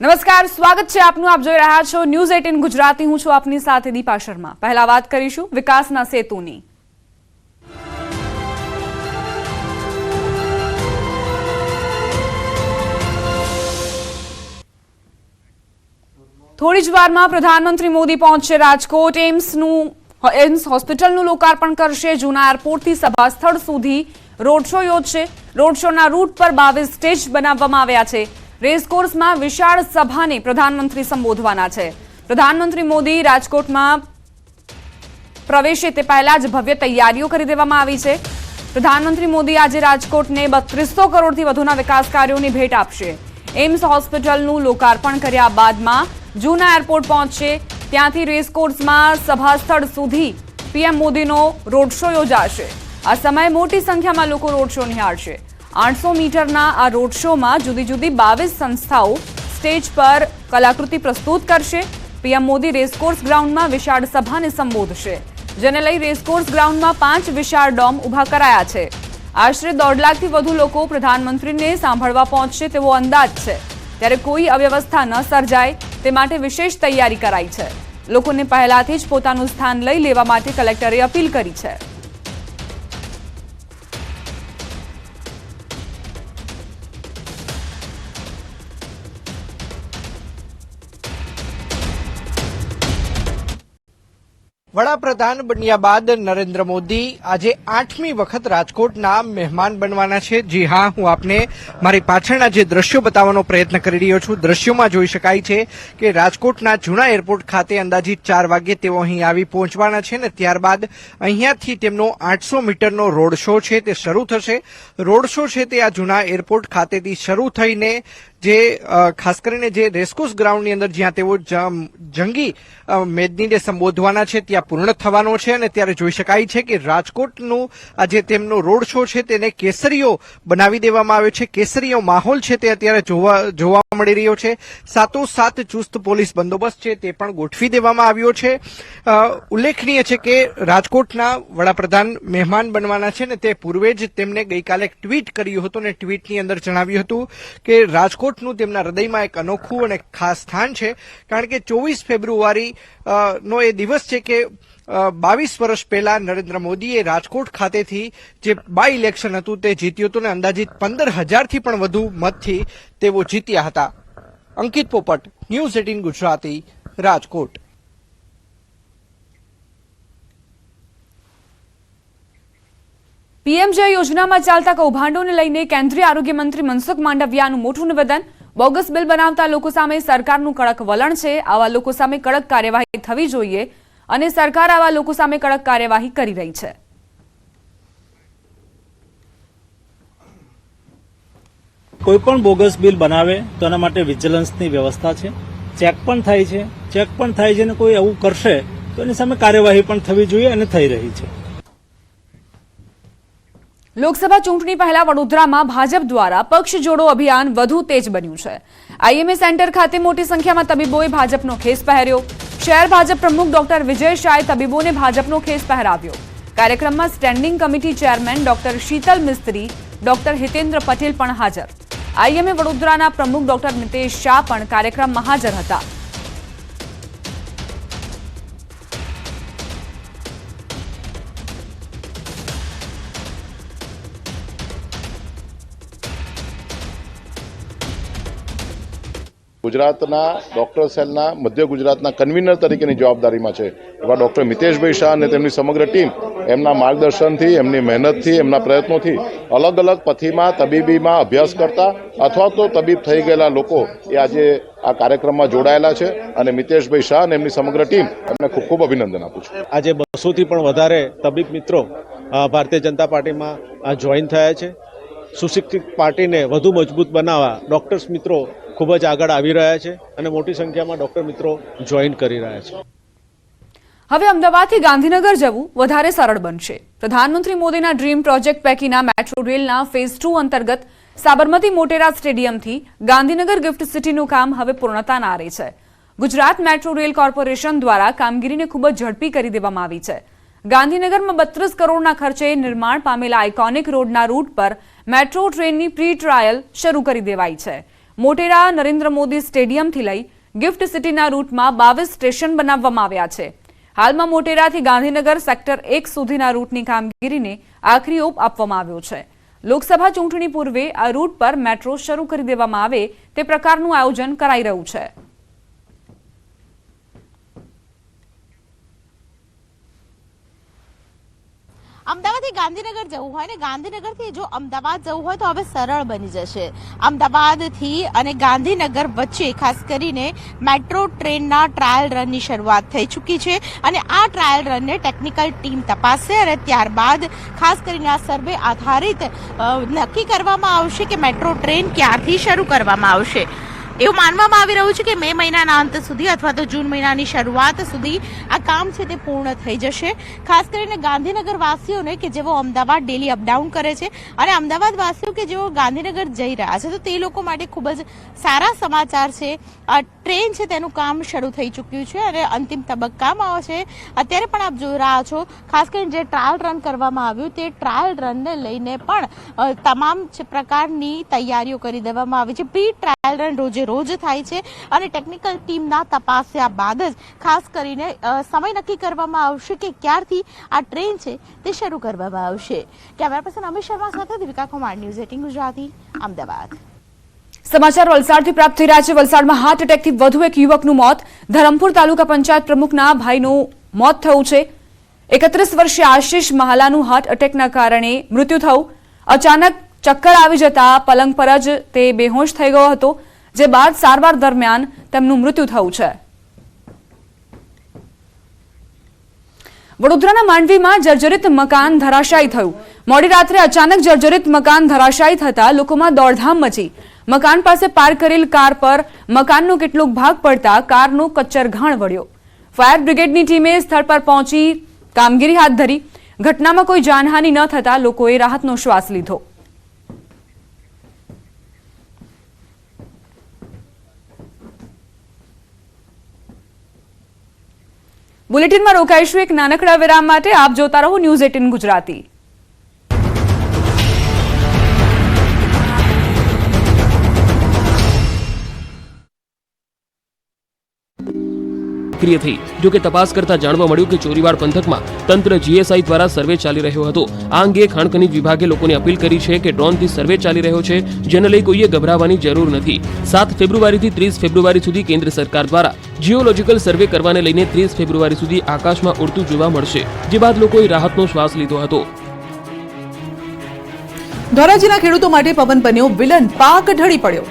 નમસ્કાર, સ્વાગત છે આપનું. આપ જોઈ રહ્યા છો ન્યૂઝ 18 ગુજરાતી. હું છું આપની સાથે દીપા શર્મા. પહેલા વાત કરીશું વિકાસના સેતુની. થોડી જ વારમાં પ્રધાનમંત્રી મોદી પહોંચશે રાજકોટ. એમ્સ હોસ્પિટલનું લોકાર્પણ કરશે. જૂના એરપોર્ટથી સભા સ્થળ સુધી રોડ શો યોજશે. રોડ શોના રૂટ પર 22 સ્ટેજ બનાવવામાં આવ્યા છે. રેસકોર્સમાં વિશાળ સભાને પ્રધાનમંત્રી સંબોધવાના છે. પ્રધાનમંત્રી મોદી રાજકોટમાં પ્રવેશે તે પહેલા જ ભવ્ય તૈયારીઓ કરી દેવામાં આવી છે. પ્રધાનમંત્રી મોદી આજે રાજકોટને 3200 કરોડથી વધુના વિકાસ કાર્યોની ભેટ આપશે. એમ્સ હોસ્પિટલનું લોકાર્પણ કર્યા બાદમાં જૂના એરપોર્ટ પહોંચશે. ત્યાંથી રેસકોર્સમાં સભા સ્થળ સુધી પીએમ મોદીનો રોડ શો યોજાશે. આ સમયે મોટી સંખ્યામાં લોકો રોડ શો નિહાળશે. 800 મીટરના આ રોડ શોમાં જુદી જુદી 22 સંસ્થાઓ સ્ટેજ પર કલાકૃતિ પ્રસ્તુત કરશે. પીએમ મોદી રેસકોર્સ ગ્રાઉન્ડમાં વિશાળ સભાને સંબોધશે, જેને લઈ રેસકોર્સ ગ્રાઉન્ડમાં 5 વિશાળ ડોમ ઊભા કરાયા છે. આશરે 1.5 લાખથી વધુ લોકો પ્રધાનમંત્રીને સાંભળવા પહોંચશે તેવો અંદાજ છે. ત્યારે કોઈ અવ્યવસ્થા ન સર્જાય તે માટે વિશેષ તૈયારી કરાઈ છે. લોકોને પહેલાથી જ પોતાનું સ્થાન લઈ લેવા માટે કલેક્ટરે અપીલ કરી છે. વડાપ્રધાન બન્યા બાદ નરેન્દ્ર મોદી આજે 8મી વખત રાજકોટના મહેમાન બનવાના છે. જી હા, હું આપને મારી પાછળના જે દ્રશ્યો બતાવવાનો પ્રયત્ન કરી રહ્યો છું. દ્રશ્યોમાં જોઈ શકાય છે કે રાજકોટના જૂના એરપોર્ટ ખાતે અંદાજિત 4 વાગ્યે તેઓ અહીં આવી પહોંચવાના છે ને ત્યારબાદ અહીંયાથી તેમનો 800 મીટરનો રોડ શો છે તે શરૂ થશે. રોડ શો છે તે આ જૂના એરપોર્ટ ખાતેથી શરૂ થઈને જે ખાસ કરીને જે રેસકોર્સ ગ્રાઉન્ડની અંદર જ્યાં તેઓ જંગી મેદનીને સંબોધવાના છે ત્યાં પૂર્ણ થવાનો છે. અને ત્યારે જોઈ શકાય છે કે રાજકોટનું આ જે તેમનો રોડ શો છે તેને કેસરીઓ બનાવી દેવામાં આવ્યો છે. કેસરીયો માહોલ છે તે અત્યારે જોવા મળી રહ્યો છે. સાથોસાથ ચુસ્ત પોલીસ બંદોબસ્ત છે તે પણ ગોઠવી દેવામાં આવ્યો છે. ઉલ્લેખનીય છે કે રાજકોટના વડાપ્રધાન મહેમાન બનવાના છે ને તે પૂર્વે જ તેમને ગઈકાલે એક ટ્વીટ કર્યું હતું અને ટ્વીટની અંદર જણાવ્યું હતું કે રાજકોટનું તેમના હૃદયમાં એક અનોખું અને ખાસ સ્થાન છે. કારણ કે 24 ફેબ્રુઆરી નો એ દિવસ છે કે 22 વર્ષ પહેલા નરેન્દ્ર મોદીએ રાજકોટ ખાતેથી જે બાય ઇલેક્શન હતું તે જીત્યું હતું અને અંદાજિત 15,000થી પણ વધુ મતથી તેઓ જીત્યા હતા. અંકિત પોપટ, ન્યૂઝ 18 ગુજરાતી, રાજકોટ. પીએમજય યોજનામાં ચાલતા કૌભાંડોને લઈને કેન્દ્રીય આરોગ્ય મંત્રી મનસુખ માંડવિયાનું મોટું નિવેદન. બોગસ બિલ બનાવતા લોકો સામે સરકારનું કડક વલણ છે. આવા લોકો સામે કડક કાર્યવાહી થવી જોઈએ અને સરકાર આવા લોકો સામે કડક કાર્યવાહી કરી રહી છે. કોઈ પણ બોગસ બિલ બનાવે તો એના માટે વિજિલન્સની વ્યવસ્થા છે. ચેક પણ થાય છે અને કોઈ એવું કરશે તો એની સામે કાર્યવાહી પણ થવી જોઈએ અને થઈ રહી છે. લોકસભા ચૂંટણી પહેલા વડોદરામાં ભાજપ દ્વારા પક્ષ જોડો અભિયાન વધુ તેજ બન્યું છે. આઈએમએ સેન્ટર ખાતે મોટી સંખ્યામાં તબીબોએ ભાજપનો ખેસ પહેર્યો. શહેર ભાજપ પ્રમુખ ડોક્ટર વિજય શાહે તબીબોને ભાજપનો ખેસ પહેરાવ્યો. કાર્યક્રમમાં standing committee chairman doctor Shital Mistry, doctor Hitendra Patel પણ હાજર. આઈએમએ વડોદરાના પ્રમુખ ડોક્ટર નિતેશ શાહ પણ કાર્યક્રમમાં હાજર હતા. ગુજરાતના ડોક્ટર સેલના મધ્ય ગુજરાતના કન્વીનર તરીકેની જવાબદારીમાં છે એવા ડોક્ટર મિતેશભાઈ શાહ અને તેમની સમગ્ર ટીમ એમના માર્ગદર્શનથી, એમની મહેનતથી, એમના પ્રયત્નોથી અલગ અલગ પથીમાં તબીબીમાં અભ્યાસ કરતા અથવા તો તબીબ થઈ ગયેલા લોકો એ આજે આ કાર્યક્રમમાં જોડાયેલા છે. અને મિતેશભાઈ શાહ અને એમની સમગ્ર ટીમ એમને ખૂબ ખૂબ અભિનંદન આપું છું. આજે 200થી પણ વધારે તબીબ મિત્રો ભારતીય જનતા પાર્ટીમાં જોઈન થયા છે. સુશિક્ષિત પાર્ટીને વધુ મજબૂત બનાવવા ડોક્ટર્સ મિત્રો ખૂબ જ આગળ આવી રહ્યા છે અને મોટી સંખ્યામાં ડોક્ટર મિત્રો જોઈન કરી રહ્યા છે. હવે અમદાવાદથી ગાંધીનગર જવું વધારે સરળ બનશે. પ્રધાનમંત્રી મોદીના ડ્રીમ પ્રોજેક્ટ પૈકીના મેટ્રો રેલના ફેઝ 2 અંતર્ગત સાબરમતી મોટેરા સ્ટેડિયમથી ગાંધીનગર ગિફ્ટ સિટીનું કામ હવે પૂર્ણતાના આરે છે. ગુજરાત મેટ્રો રેલ કોર્પોરેશન દ્વારા કામગીરીને ખૂબ જ ઝડપી કરી દેવામાં આવી છે. ગાંધીનગરમાં 32 કરોડના ખર્ચે નિર્માણ પામેલા આઇકોનિક રોડના રૂટ પર મેટ્રો ટ્રેનની પ્રી ટ્રાયલ શરૂ કરી દેવાઈ છે. મોટેરા નરેન્દ્ર મોદી સ્ટેડિયમથી લઈ ગિફ્ટ સિટીના રૂટમાં 22 સ્ટેશન બનાવવામાં આવ્યા છે. હાલમાં મોટેરાથી ગાંધીનગર સેક્ટર 1 સુધીના રૂટની કામગીરીને આખરી ઓપ આપવામાં આવ્યો છે. લોકસભા ચૂંટણી પૂર્વે આ રૂટ પર મેટ્રો શરૂ કરી દેવામાં આવે તે પ્રકારનું આયોજન કરાઈ રહ્યું છે. અમદાવાદથી ગાંધીનગર જવું હોય ને ગાંધીનગરથી જો અમદાવાદ જવું હોય તો હવે સરળ બની જશે. અમદાવાદથી અને ગાંધીનગર વચ્ચે ખાસ કરીને મેટ્રો ટ્રેનના ટ્રાયલ રનની શરૂઆત થઈ ચૂકી છે અને આ ટ્રાયલ રનને ટેકનિકલ ટીમ તપાસશે અને ત્યારબાદ ખાસ કરીને આ સર્વે આધારિત નક્કી કરવામાં આવશે કે મેટ્રો ટ્રેન ક્યારથી શરૂ કરવામાં આવશે. એવું માનવામાં આવી રહ્યું છે કે મે મહિનાના અંત સુધી અથવા તો જૂન મહિનાની શરૂઆત સુધી આ કામ છે તે પૂર્ણ થઈ જશે. ખાસ કરીને ગાંધીનગર વાસીઓને કે જેઓ અમદાવાદ ડેલી અપડાઉન કરે છે અને અમદાવાદ વાસીઓ કે જેઓ ગાંધીનગર જઈ રહ્યા છે તો તે લોકો માટે ખૂબ જ સારા સમાચાર છે. ટ્રેન છે તેનું કામ શરૂ થઈ ચૂક્યું છે અને અંતિમ તબક્કામાં છે. અત્યારે પણ આપ જોઈ રહ્યા છો ખાસ કરીને જે ટ્રાયલ રન કરવામાં આવ્યું તે ટ્રાયલ રનને લઈને પણ તમામ પ્રકારની તૈયારીઓ કરી દેવામાં આવી છે. પ્રી ટ્રાયલ રન રોજ થાય છે અને ટેકનિકલ ટીમના તપાસ્યા બાદ જ ખાસ કરીને સમય નક્કી કરવામાં આવશે કે ક્યારથી આ ટ્રેન છે તે શરૂ કરવામાં આવશે. કેમેરા પર્સન અમિત શર્મા સાથે દીપિકા કુમાર, ન્યૂઝ 18 ગુજરાતી, અમદાવાદ. સમાચાર વલસાડથી પ્રાપ્ત થઈ રહ્યા છે. વલસાડમાં હાર્ટ એટેકથી વધુ એક યુવકનું મોત. ધરમપુર તાલુકા પંચાયત પ્રમુખના ભાઈનું મોત થયું છે. 31 વર્ષીય આશીષ મહાલાનું હાર્ટ એટેકના કારણે મૃત્યુ થયું. અચાનક ચક્કર આવી જતા પલંગ પર જ તે બેહોશ થઈ ગયો હતો, જે બાદ સારવાર દરમિયાન તેમનું મૃત્યુ થયું છે. વડોદરાના માંડવીમાં જર્જરિત મકાન ધરાશાયી થયું. મોડી રાત્રે અચાનક જર્જરિત મકાન ધરાશાયી થતા લોકોમાં દોડધામ મચી. મકાન પાસે પાર્ક કરેલ કાર પર મકાનનો કેટલોક ભાગ પડતા કારનો કચ્ચરઘાણ વળ્યો. ફાયર બ્રિગેડની ટીમે સ્થળ પર પહોંચી કામગીરી હાથ ધરી. ઘટનામાં કોઈ જાનહાનિ ન થતા લોકોએ રાહતનો શ્વાસ લીધો. બુલેટિનમાં રોકાઈશું એક નાનકડા વિરામ માટે. આપ જોતા રહો ન્યૂઝ 18 ગુજરાતી. સક્રિય થઈ. જો કે તપાસ કરતા જાણવા મળ્યું કે ચોરીવાડ પંથકમાં તંત્ર જીએસઆઈ દ્વારા સર્વે ચાલી રહ્યો હતો. આ અંગે ખાણ ખનીજ વિભાગે લોકોને અપીલ કરી છે કે ડ્રોનથી સર્વે ચાલી રહ્યો છે, જેને લઈ કોઈએ ગભરાવાની જરૂર નથી. 7 ફેબ્રુઆરીથી 30 ફેબ્રુઆરી સુધી કેન્દ્ર સરકાર દ્વારા જીઓલોજીકલ સર્વે કરવાને લઈને 30 ફેબ્રુઆરી સુધી આકાશમાં ઉડતું જોવા મળશે, જે બાદ લોકોએ રાહતનો શ્વાસ લીધો હતો. ધોરાજીના ખેડૂતો માટે પવન બન્યો વિલન, પાક ઢળી પડ્યો.